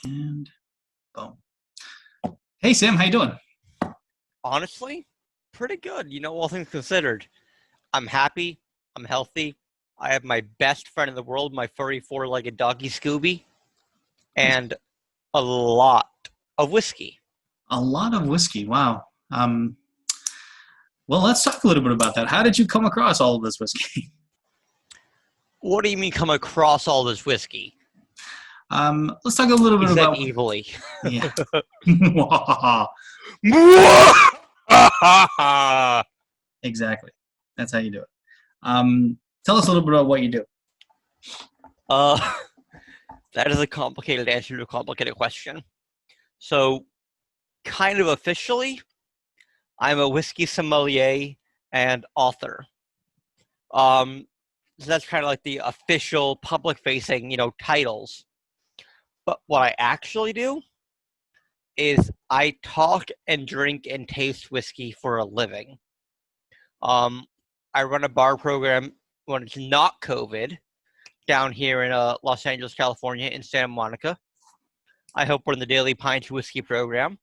And boom. Hey, Sam, how you doing? Honestly, pretty good, all things considered. I'm happy, I'm healthy. I have my best friend in the world, my furry four-legged doggy Scooby, Nice. and a lot of whiskey. A lot of whiskey. Wow. Well, let's talk a little bit about that. How did you come across all of this whiskey? What do you mean come across all this whiskey? Let's talk a little He bit said about. evilly. Yeah. Exactly. That's how you do it. Tell us a little bit about what you do. uh, that is a complicated answer to a complicated question. So, kind of officially, I'm a whiskey sommelier and author. Um, so that's kind of like the official public-facing, titles. But what I actually do is I talk and drink and taste whiskey for a living. Um, I run a bar program when it's not COVID down here in Los Angeles, California, in Santa Monica. I help run the Daily Pint Whiskey program.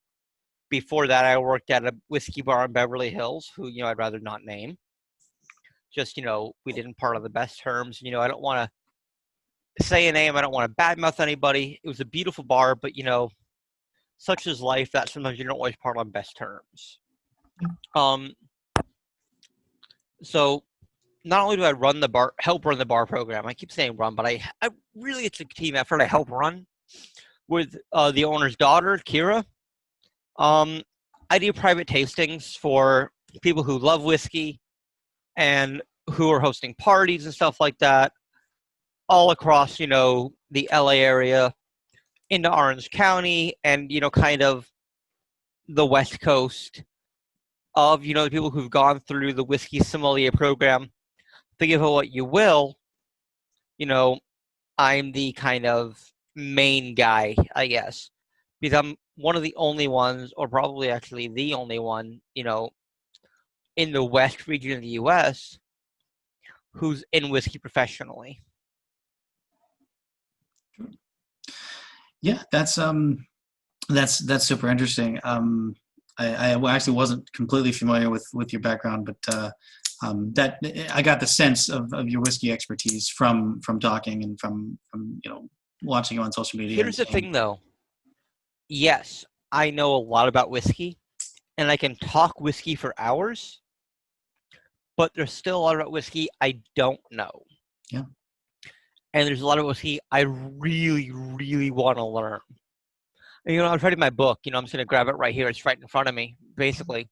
Before that, I worked at a whiskey bar in Beverly Hills, who I'd rather not name. Just we didn't part on the best terms. I don't want to say a name. I don't want to badmouth anybody. It was a beautiful bar, but such is life that sometimes you don't always part on best terms. Um, so not only do I help run the bar program. I keep saying run, but I really it's a team effort. I help run with the owner's daughter, Kira. I do private tastings for people who love whiskey and who are hosting parties and stuff like that, all across the LA area, into Orange County, and kind of the West Coast of the people who've gone through the whiskey sommelier program. Think of it what you will. you know I'm the kind of main guy, I guess, because I'm one of the only ones, or probably actually the only one, in the West region of the U.S. who's in whiskey professionally. Yeah, that's super interesting. I actually wasn't completely familiar with your background, but that I got the sense of your whiskey expertise from talking and from watching you on social media and Here's the seeing. thing, though. Yes, I know a lot about whiskey, and I can talk whiskey for hours, but there's still a lot about whiskey I don't know. Yeah. And there's a lot of whiskey I really, really want to learn. And, I was writing my book. I'm just going to grab it right here. It's right in front of me, basically.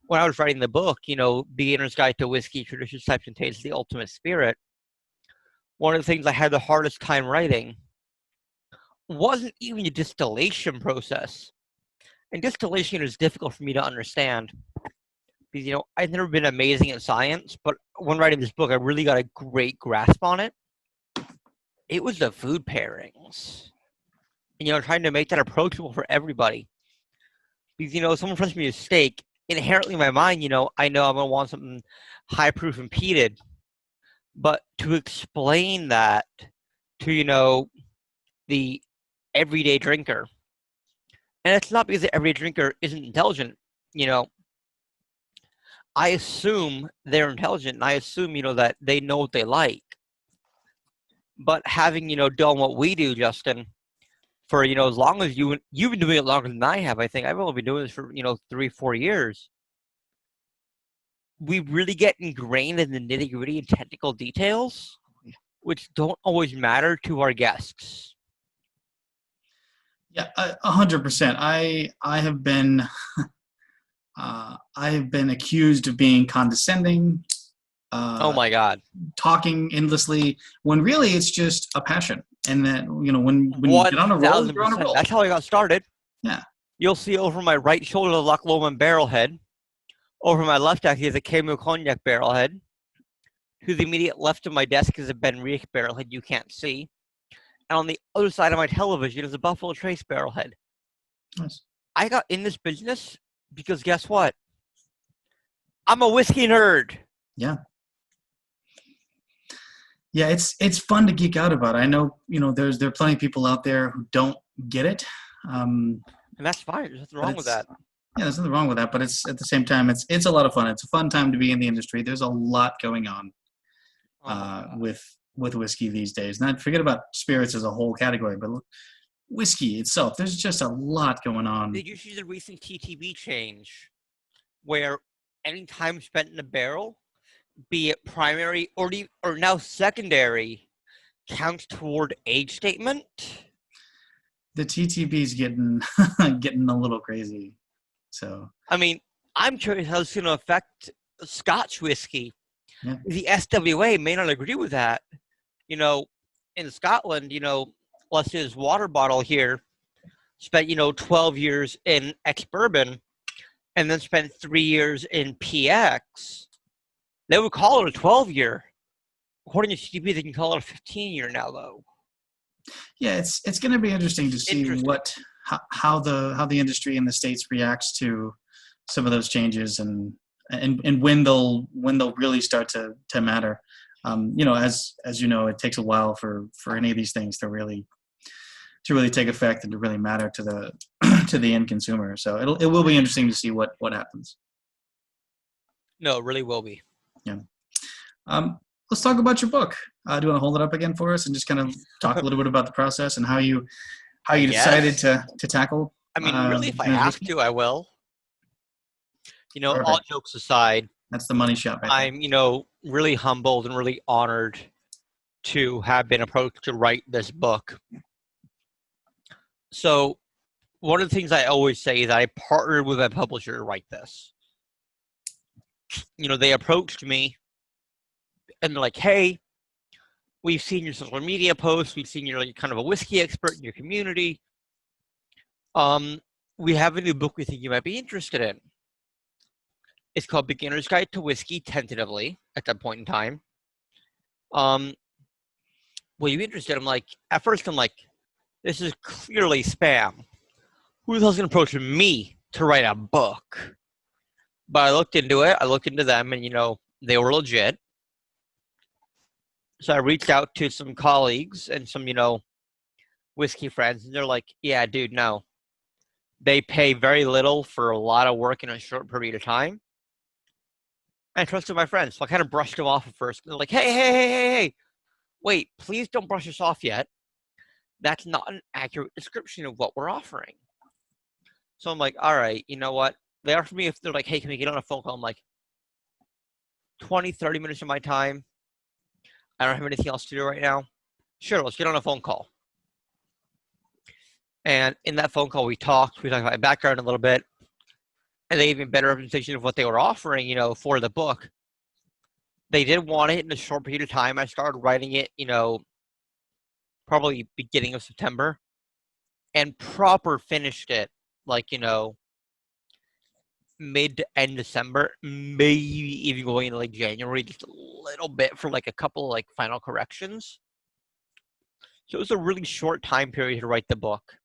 When I was writing the book, Beginner's Guide to Whiskey, Traditions, Types, and Tastes, The Ultimate Spirit, one of the things I had the hardest time writing wasn't even the distillation process. And distillation is difficult for me to understand because, I've never been amazing at science, but when writing this book, I really got a great grasp on it. It was the food pairings. And, trying to make that approachable for everybody. Because, if someone fronts me a steak, inherently in my mind, I know I'm going to want something high proof and peated. But to explain that to, the everyday drinker, and it's not because the everyday drinker isn't intelligent, I assume they're intelligent, and I assume, that they know what they like. But having, done what we do, Justin, for, as long as you've been doing it longer than I have, I think. I've only been doing this for, 3-4 years. We really get ingrained in the nitty-gritty and technical details, which don't always matter to our guests. Yeah, 100%. I have been I have been accused of being condescending, Oh my God. talking endlessly, when really it's just a passion. And that when you get on a roll, you're on a 1000%. roll. That's how I got started. Yeah. You'll see over my right shoulder the Loch Lomond barrelhead. Over my left, actually, is a Camus Cognac barrelhead. To the immediate left of my desk is a Ben Riach barrelhead you can't see. And on the other side of my television is a Buffalo Trace barrelhead. Nice. I got in this business because guess what? I'm a whiskey nerd. Yeah. Yeah, it's fun to geek out about. I know, there are plenty of people out there who don't get it. Um, And that's fine. There's nothing but wrong with that. there's nothing wrong with that. But it's at the same time, it's a lot of fun. It's a fun time to be in the industry. There's a lot going on Oh my God. with whiskey these days. Not forget about spirits as a whole category, but whiskey itself. There's just a lot going on. Did you see the recent TTB change where any time spent in a barrel, be it primary or now secondary, counts toward age statement? The TTB's getting getting a little crazy. So I mean, I'm curious how it's going to affect Scotch whiskey. yeah. The SWA may not agree with that. In Scotland, let's say this water bottle here spent, 12 years in ex-bourbon and then spent 3 years in PX. They would call it a 12-year. According to TTB, they can call it a 15-year now, though. Yeah, it's going to be interesting to see how the industry in the States reacts to some of those changes and when they'll really start to matter. As you know, it takes a while for any of these things to really take effect and to really matter to the to the end consumer. So it will be interesting to see what happens. No, it really will be. Yeah. Let's talk about your book. Do you want to hold it up again for us and just kind of talk a little bit about the process and how you decided to tackle? I mean, really, if I have to, I will. Perfect. All jokes aside, That's the money shot right there. I'm, really humbled and really honored to have been approached to write this book. So, one of the things I always say is I partnered with a publisher to write this. They approached me and they're like, hey, we've seen your social media posts. We've seen you're like kind of a whiskey expert in your community. We have a new book we think you might be interested in. It's called Beginner's Guide to Whiskey, tentatively, at that point in time. Were you interested? At first I'm like, this is clearly spam. Who the hell's going to approach me to write a book? But I looked into it. I looked into them, and, they were legit. So I reached out to some colleagues and some, whiskey friends, and they're like, yeah, dude, no. They pay very little for a lot of work in a short period of time. I trusted my friends, so I kind of brushed them off at first. They're like, hey, wait, please don't brush us off yet. That's not an accurate description of what we're offering. So I'm like, all right, you know what? They offer me, if they're like, hey, can we get on a phone call? I'm like, 20, 30 minutes of my time. I don't have anything else to do right now. Sure, let's get on a phone call. And in that phone call, we talked about my background a little bit. And they gave me a better representation of what they were offering, for the book. They did want it in a short period of time. I started writing it, probably beginning of September. And proper finished it, mid to end December, maybe even going into January, just a little bit for a couple final corrections. So it was a really short time period to write the book.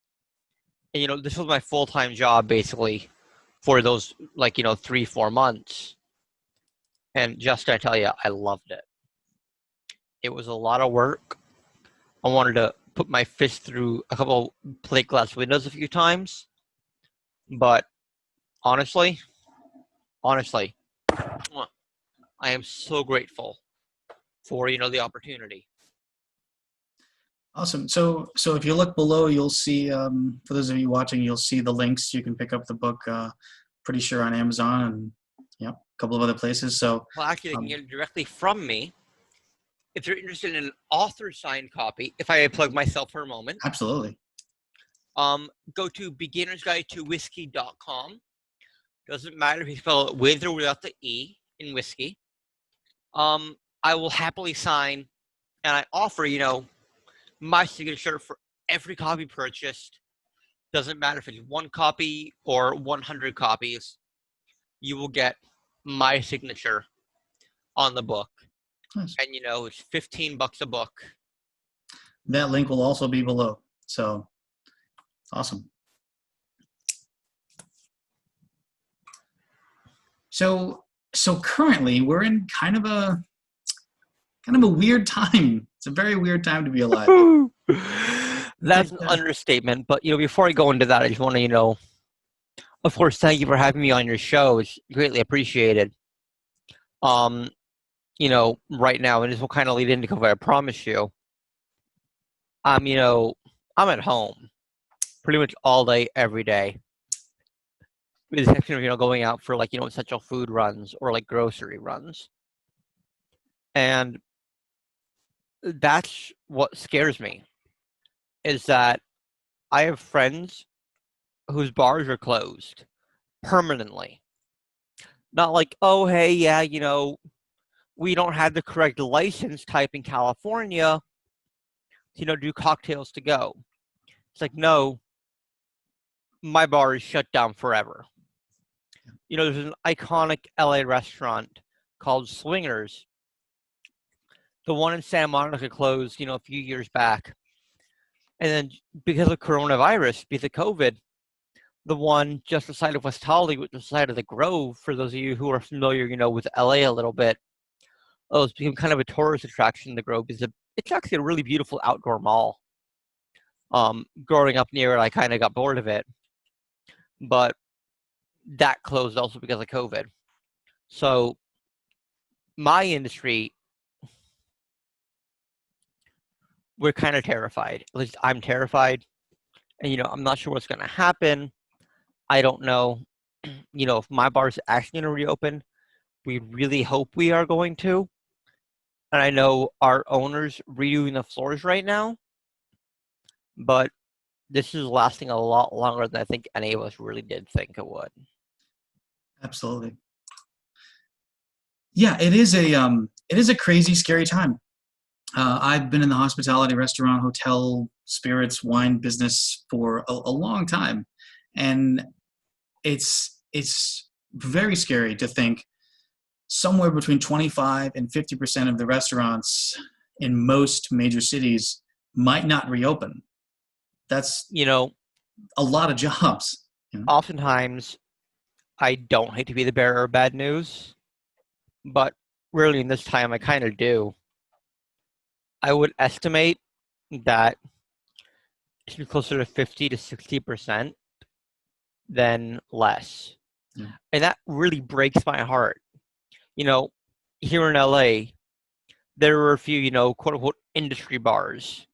And this was my full-time job basically for those 3-4 months. And just to tell you, I loved it. It was a lot of work. I wanted to put my fist through a couple plate glass windows a few times. But honestly, I am so grateful for, the opportunity. Awesome. So if you look below, you'll see, for those of you watching, you'll see the links. You can pick up the book, pretty sure on Amazon and a couple of other places. So, well, actually, they can get it directly from me. If you're interested in an author signed copy, if I plug myself for a moment. Absolutely. Go to beginnersguidetowhiskey.com. Doesn't matter if you spell it with or without the E in whiskey. I will happily sign, and I offer, my signature for every copy purchased. Doesn't matter if it's 1 copy or 100 copies. You will get my signature on the book. Nice. And, it's $15 a book. That link will also be below. So, awesome. So currently we're in kind of kind of a weird time. It's a very weird time to be alive. That's an understatement. But before I go into that, I just want to of course, thank you for having me on your show. It's greatly appreciated. Um, right now, and this will kind of lead into COVID, I promise you. I'm at home pretty much all day, every day. With the exception of, going out for essential food runs or like grocery runs. And that's what scares me, is that I have friends whose bars are closed permanently. Not like, oh, hey, yeah, we don't have the correct license type in California to, do cocktails to go. It's like, no, my bar is shut down forever. There's an iconic LA restaurant called Swingers. The one in Santa Monica closed, a few years back. And then because of coronavirus, because of COVID, the one just beside of West Hollywood, the side of the Grove, for those of you who are familiar, with LA a little bit, it's become kind of a tourist attraction. The Grove it's actually a really beautiful outdoor mall. Growing up near it, I kind of got bored of it, but that closed also because of COVID. So my industry, we're kind of terrified. At least I'm terrified, and I'm not sure what's going to happen. I don't know, if my bar is actually going to reopen. We really hope we are going to. And I know our owner's redoing the floors right now, but this is lasting a lot longer than I think any of us really did think it would. Absolutely. Yeah, it is a crazy, scary time. I've been in the hospitality, restaurant, hotel, spirits, wine business for a long time, and it's very scary to think somewhere between 25 and 50% of the restaurants in most major cities might not reopen. That's a lot of jobs. Oftentimes, I don't hate to be the bearer of bad news, but really in this time I kind of do. I would estimate that it should be closer to 50 to 60% than less. Yeah. And that really breaks my heart. Here in LA, there were a few, quote unquote industry bars.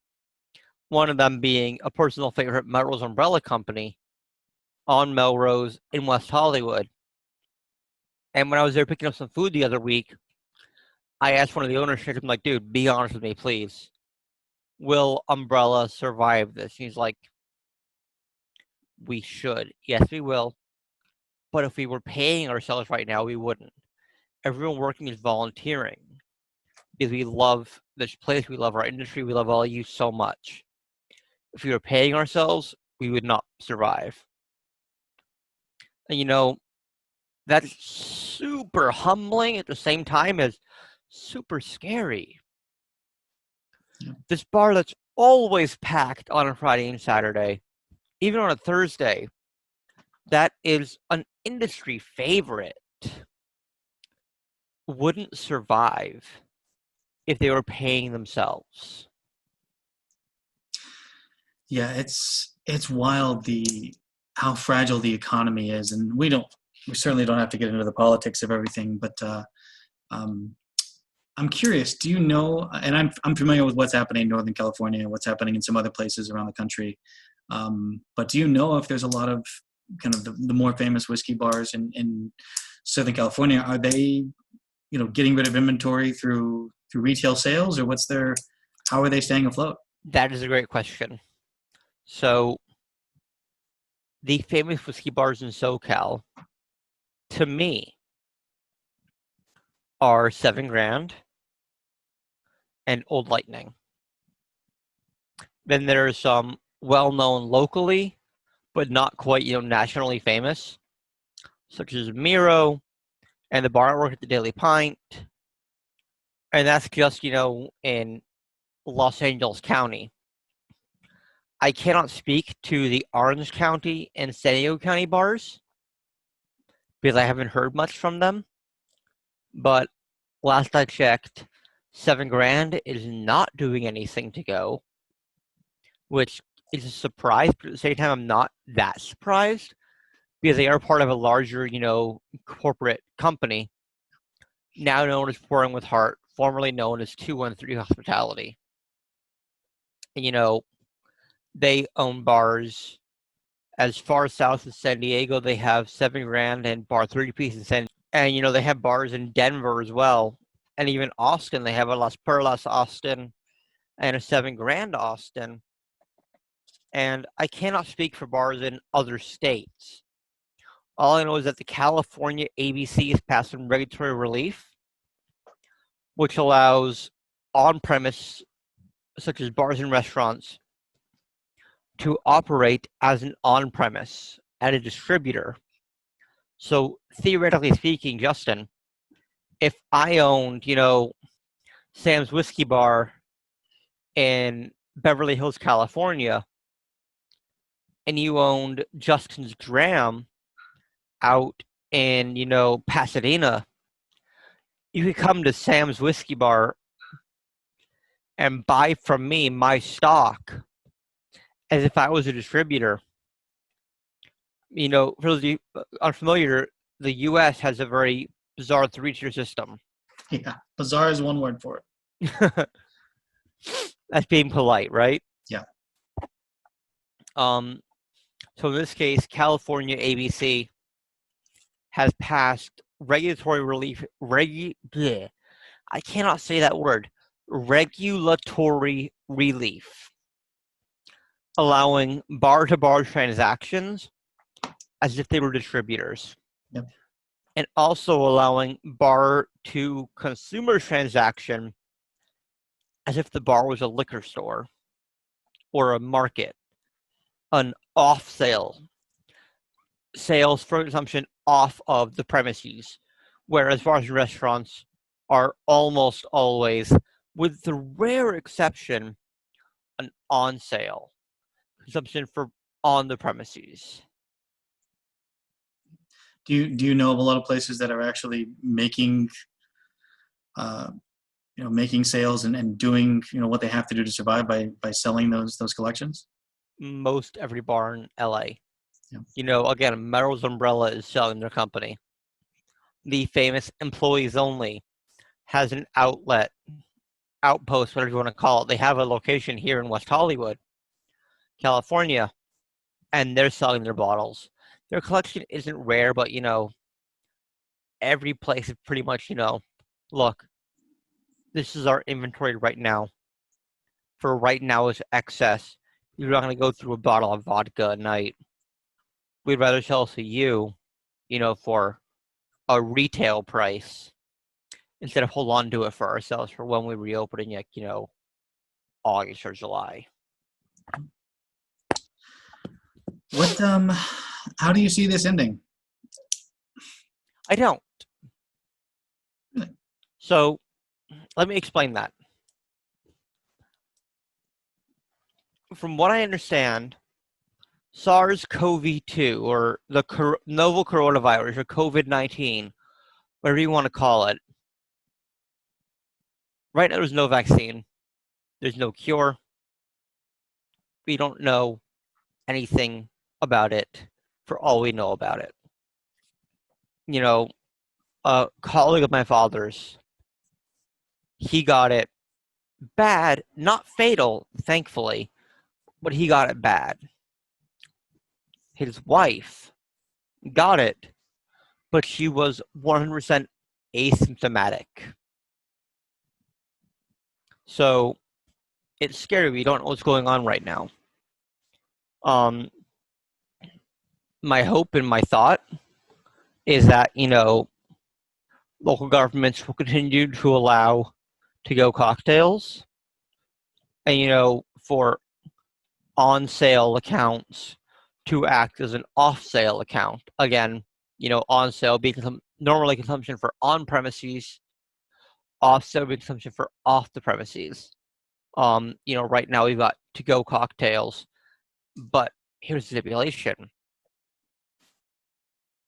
One of them being a personal favorite, Melrose Umbrella Company on Melrose in West Hollywood. And when I was there picking up some food the other week, I asked one of the owners, I'm like, dude, be honest with me, please. Will Umbrella survive this? He's like, we should. Yes, we will. But if we were paying ourselves right now, we wouldn't. Everyone working is volunteering because we love this place, we love our industry, we love all of you so much. If we were paying ourselves, we would not survive. And that's super humbling at the same time as super scary. Yeah. This bar that's always packed on a Friday and Saturday, even on a Thursday, that is an industry favorite, wouldn't survive if they were paying themselves. Yeah, it's wild how fragile the economy is, and we certainly don't have to get into the politics of everything, but I'm curious, do you know, and I'm familiar with what's happening in Northern California and what's happening in some other places around the country, but do you know if there's a lot of kind of the more famous whiskey bars in Southern California, are they getting rid of inventory through retail sales, or how are they staying afloat? That is a great question. So the famous whiskey bars in SoCal, to me, are 7 Grand and Old Lightning. Then there's some well-known locally, but not quite, nationally famous, such as Miro and the bar I work at the Daily Pint. And that's just, in Los Angeles County. I cannot speak to the Orange County and San Diego County bars because I haven't heard much from them. But last I checked, $7,000 is not doing anything to go, which is a surprise, but at the same time, I'm not that surprised because they are part of a larger, corporate company, now known as Pouring with Heart, formerly known as 213 Hospitality. And, they own bars as far south as San Diego. They have $7,000 and Bar 30 Piece in San Diego. And, they have bars in Denver as well. And even Austin, they have a Las Perlas Austin and a $7,000 Austin. And I cannot speak for bars in other states. All I know is that the California ABC has passed some regulatory relief, which allows on-premise, such as bars and restaurants, to operate as an on-premise at a distributor. So theoretically speaking, Justin, if I owned, Sam's Whiskey Bar in Beverly Hills, California, and you owned Justin's Dram out in, Pasadena, you could come to Sam's Whiskey Bar and buy from me my stock as if I was a distributor. For those of you unfamiliar, the U.S. has a very bizarre three-tier system. Yeah, bizarre is one word for it. That's being polite, right? Yeah. So in this case, California ABC has passed regulatory relief. I cannot say that word. Regulatory relief, allowing bar-to-bar transactions as if they were distributors. Yep. And also allowing bar-to-consumer transaction as if the bar was a liquor store or a market, an off-sale, sales for consumption off of the premises, whereas bars and restaurants are almost always, with the rare exception, an on-sale consumption for on the premises. Do you know of a lot of places that are actually making making sales and doing what they have to do to survive by selling those collections? Most every bar in LA. Yeah. Again, Merrill's Umbrella is selling their company. The famous Employees Only has an outpost, whatever you want to call it. They have a location here in West Hollywood, California, and they're selling their bottles. Their collection isn't rare, but every place is pretty much, look, this is our inventory right now. For right now is excess. You're not going to go through a bottle of vodka a night. We'd rather sell to you, for a retail price instead of hold on to it for ourselves for when we reopen in, August or July. How do you see this ending? I don't. So let me explain that. From what I understand, SARS-CoV-2, or the novel coronavirus, or COVID-19, whatever you want to call it, right now there's no vaccine. There's no cure. We don't know anything about it for all we know about it. A colleague of my father's, he got it bad, not fatal, thankfully, but he got it bad. His wife got it, but she was 100% asymptomatic. So it's scary. We don't know what's going on right now. My hope and my thought is that, local governments will continue to allow to-go cocktails and, for on-sale accounts to act as an off-sale account. Again, on-sale being normally consumption for on-premises, off-sale being consumption for off the premises. Right now we've got to-go cocktails, but here's the stipulation.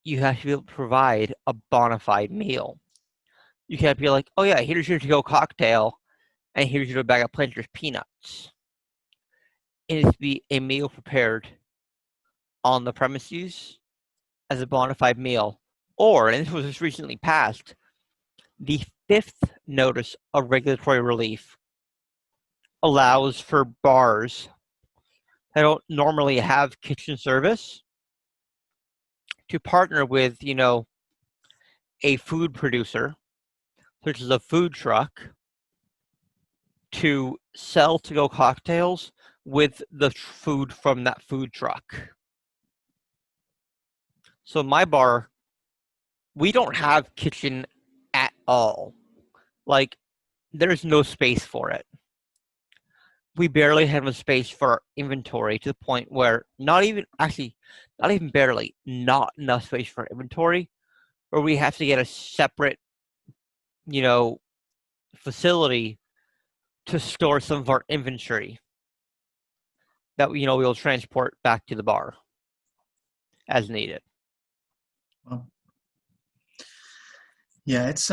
You have to be able to provide a bona fide meal. You can't be like, oh yeah, here's your to-go cocktail, and here's your bag of Planters peanuts. It needs to be a meal prepared on the premises as a bona fide meal. Or, and this was just recently passed, the fifth notice of regulatory relief allows for bars that don't normally have kitchen service to partner with, a food producer, such as a food truck, to sell to-go cocktails with the food from that food truck. So my bar, we don't have kitchen at all. Like, there's no space for it. We barely have a space for our inventory, to the point where not even barely, not enough space for inventory, where we have to get a separate, facility to store some of our inventory that we'll transport back to the bar as needed. Well, yeah, it's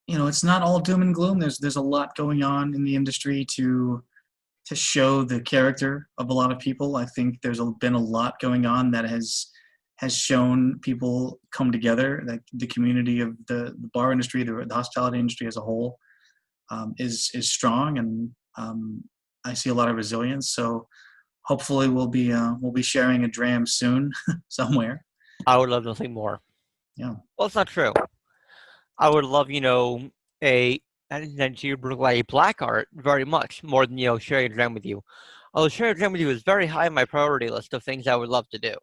it's not all doom and gloom. There's a lot going on in the industry to show the character of a lot of people. I think there's been a lot going on that has shown people come together. Like the community of the bar industry, the hospitality industry as a whole, is strong, and I see a lot of resilience. So hopefully we'll be sharing a dram soon somewhere. I would love nothing more. Yeah. Well, it's not true. I would love, a black art very much more than, sharing a dram with you. Although sharing a dram with you is very high on my priority list of things I would love to do.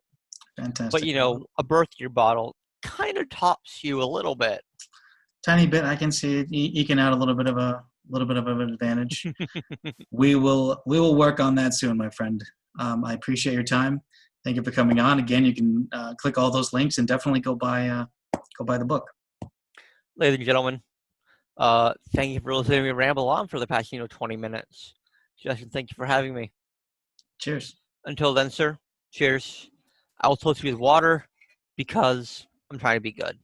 But, Fantastic. a birth year bottle kind of tops you a little bit. Tiny bit, I can see it eking out a little bit of an advantage. We will work on that soon, my friend. I appreciate your time. Thank you for coming on. Again, you can click all those links and definitely go buy the book. Ladies and gentlemen, thank you for listening to me ramble on for the past, 20 minutes. Justin, thank you for having me. Cheers. Until then, sir, cheers. I will toast you with water because I'm trying to be good.